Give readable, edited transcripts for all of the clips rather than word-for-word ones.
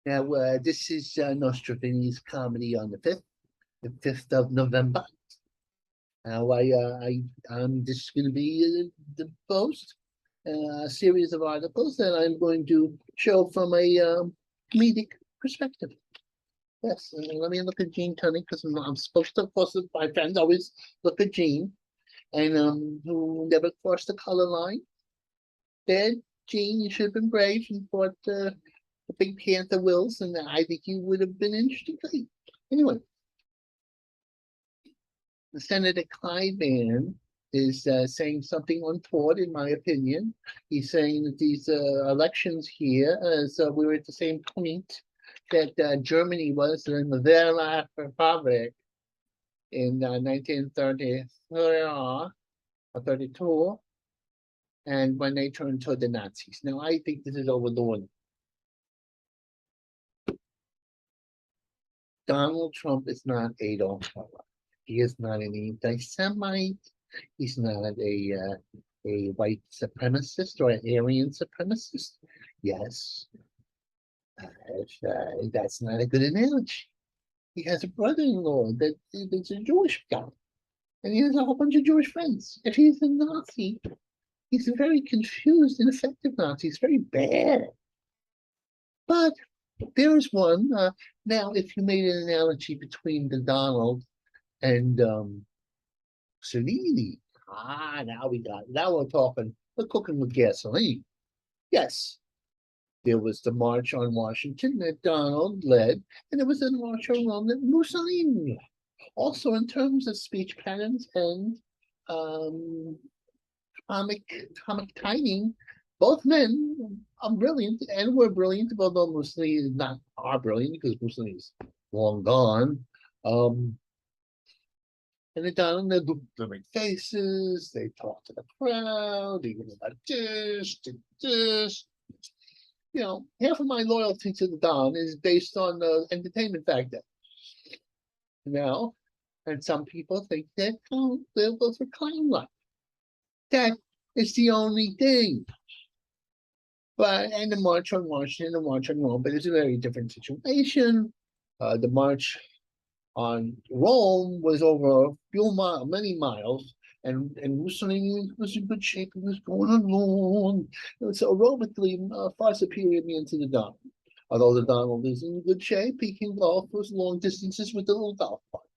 Now, this is Nostrovini's comedy on the 5th of November. Now, I'm just going to be the post a series of articles that I'm going to show from a comedic perspective. Yes, let me look at Gene Tunning because I'm supposed to, of course, my friends always look at Gene and who never crossed the color line. Dad, Gene, you should have been brave and fought the Big Panther Wills, and I think you would have been interesting. Anyway, Senator Clyburn is saying something untoward, in my opinion. He's saying that these elections here, so we were at the same point that Germany was in the Wehrmacht Republic in 1933 or 32, and when they turned to the Nazis. Now, I think this is overdoing. Donald Trump is not Adolf Hitler. He is not an anti-Semite. He's not a white supremacist or an Aryan supremacist. Yes, that's not a good analogy. He has a brother-in-law that's a Jewish guy, and he has a whole bunch of Jewish friends. If he's a Nazi, he's a very confused, ineffective Nazi. He's very bad. But there is one. Now, if you made an analogy between the Donald and Mussolini, now we're talking, we're cooking with gasoline. Yes, there was the March on Washington that Donald led, and there was a March on Rome that Mussolini led. Also, in terms of speech patterns and comic timing, both men are brilliant and were brilliant, although Mussolini is not are brilliant because Mussolini is long gone. And they done they do make faces, they talk to the crowd, they give about this. You know, half of my loyalty to the Don is based on the entertainment factor. Now, and some people think that they'll go for clown life. That is the only thing. But and the March on Washington, the March on Rome, but it's a very different situation. The March on Rome was over a few many miles, and Mussolini was in good shape. He was going along. So aerobically far superior to the Donald. Although the Donald is in good shape, he can golf for long distances with the little golf cart.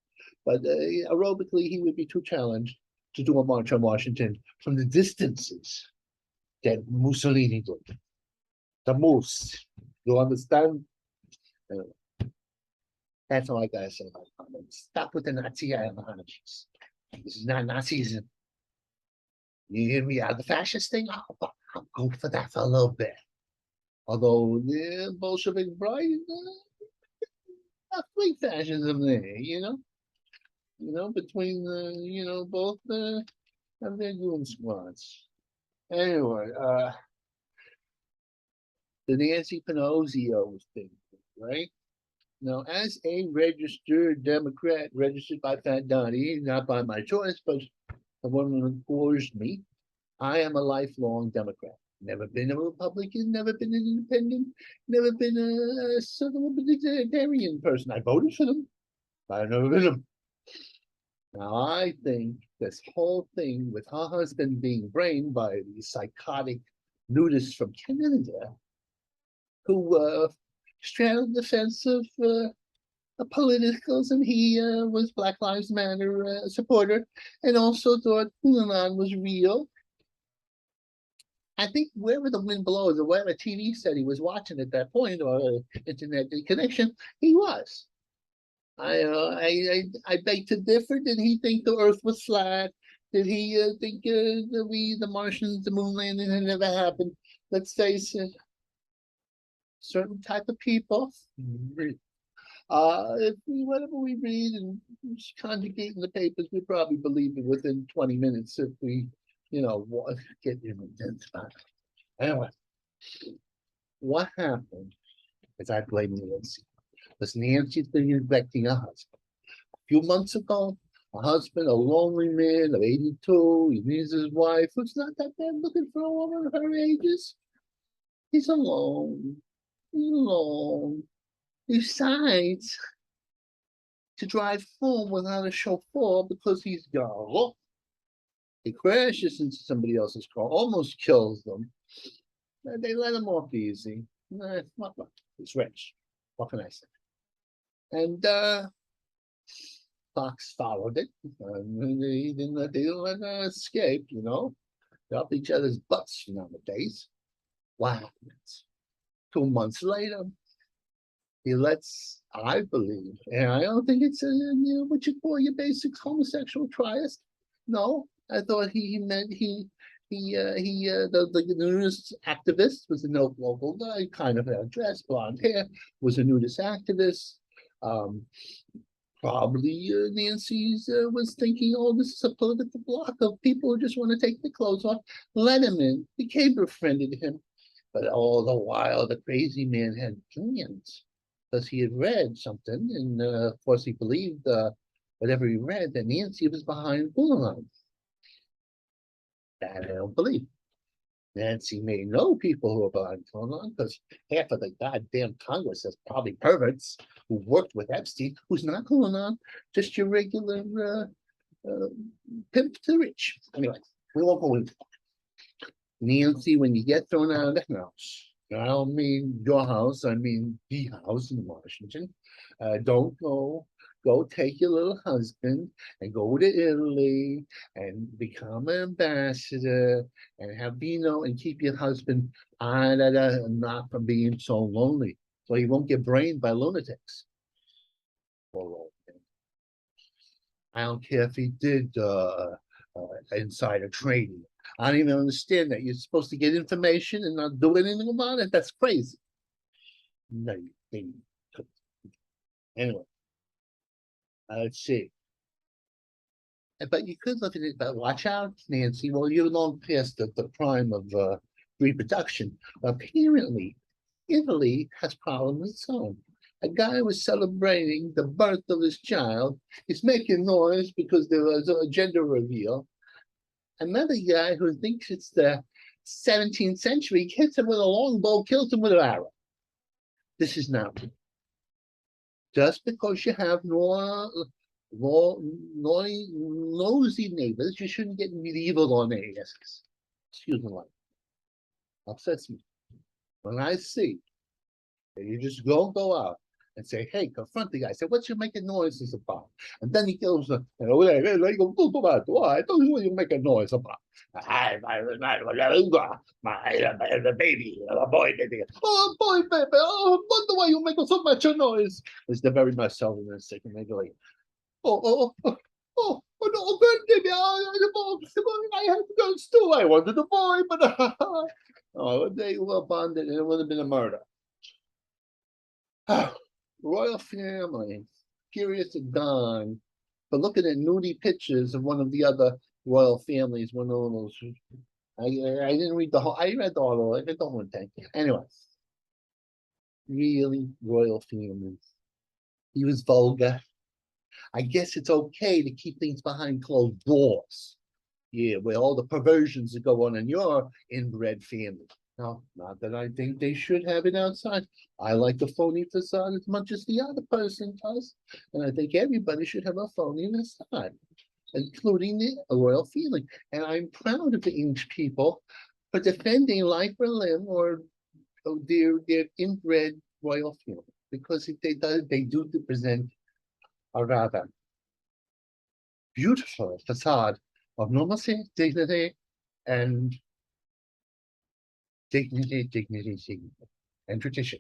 But aerobically, he would be too challenged to do a march on Washington from the distances that Mussolini did. The moose. You understand? That's all I gotta say about comments. Stop with the Nazi ideologies. This is not Nazism. You hear me out the fascist thing? I'll go for that for a little bit. Although the Bolshevik bride, not complete fascism there, between the both of their goon squads. Anyway, the Nancy Panozio thing, right? Now, as a registered Democrat, registered by Fat Donnie, not by my choice, but the woman who forced me, I am a lifelong Democrat. Never been a Republican, never been an independent, never been a civil libertarian person. I voted for them, but I've never been them. Now, I think this whole thing with her husband being brained by these psychotic nudists from Canada who straddled the fence of politicals, and he was Black Lives Matter supporter, and also thought QAnon was real. I think wherever the wind blows, or whatever TV set he was watching at that point, or internet connection, he was. I beg to differ. Did he think the Earth was flat? Did he think the Martians, the moon landing had never happened? Let's face it. Certain type of people. If whatever we read and conjugate in the papers, we probably believe it within 20 minutes if we, get intense about it. Anyway, what happened is I blame Nancy. Because Nancy's been neglecting her husband. A few months ago, a husband, a lonely man of 82, he needs his wife, who's not that bad looking for a woman of her ages. He's alone. decides to drive home without a chauffeur because he's gone. He crashes into somebody else's car, almost kills them. They let him off easy. He's rich. What can I say? And Fox followed it. They didn't let her escape, you know. They're up each other's butts nowadays. What happens? 2 months later, he lets, I believe, and I don't think it's what you call your basic homosexual triast. No, I thought he meant the nudist activist was a local guy, kind of had dress, blonde hair, was a nudist activist. Um, Probably Nancy's was thinking, oh, this is a political block of people who just want to take their clothes off. Let him in. Became befriended him. But all the while, the crazy man had plans because he had read something, and of course, he believed whatever he read that Nancy was behind Hulahan. That I don't believe. Nancy may know people who are behind Hulahan because half of the goddamn Congress is probably perverts who worked with Epstein, who's not Hulahan, just your regular pimp to the rich. Anyway, we won't go into Nancy, when you get thrown out of the house, I don't mean your house, I mean the house in Washington. Don't go take your little husband and go to Italy and become an ambassador and have vino and keep your husband not from being so lonely. So he won't get brained by lunatics. I don't care if he did insider trading. I don't even understand that. You're supposed to get information and not do anything about it. That's crazy. No, anyway, let's see. But you could look at it, but watch out, Nancy. Well, you're long past the prime of reproduction. Apparently, Italy has problems of its own. A guy was celebrating the birth of his child. He's making noise because there was a gender reveal. Another guy who thinks it's the 17th century hits him with a longbow, kills him with an arrow. This is not just because you have nosy neighbors, you shouldn't get medieval on their asses. Excuse me, upsets me. When I see that you just go out and say, hey, confront the guy. Say, what you making noises about? And then he goes, I told you what you make a noise about. The baby, the boy baby. Oh, boy baby. Oh, wonder why you make so much noise. It's the very much selling and sick and they go, oh, no, good baby. I had to go too. I wanted the boy, but oh, they were bonded and it would have been a murder. Royal family, curious and gone, but looking at nudie pictures of one of the other royal families, one of those. I didn't read the whole. I read the whole. I read the whole thing. Anyway, really royal families. He was vulgar. I guess it's okay to keep things behind closed doors. Yeah, where all the perversions that go on in your inbred family. No, not that I think they should have it outside. I like the phony facade as much as the other person does. And I think everybody should have a phony facade, including the royal feeling. And I'm proud of the English people for defending life or limb or their inbred royal feeling. Because they do present a rather beautiful facade of normalcy, dignity, and and tradition,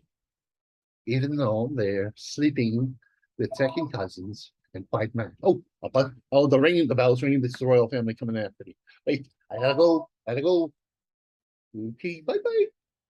even though they're sleeping with second cousins and quite mad. Oh, the bell's ringing. This is the royal family coming after me. Wait, I gotta go. Okay, bye bye.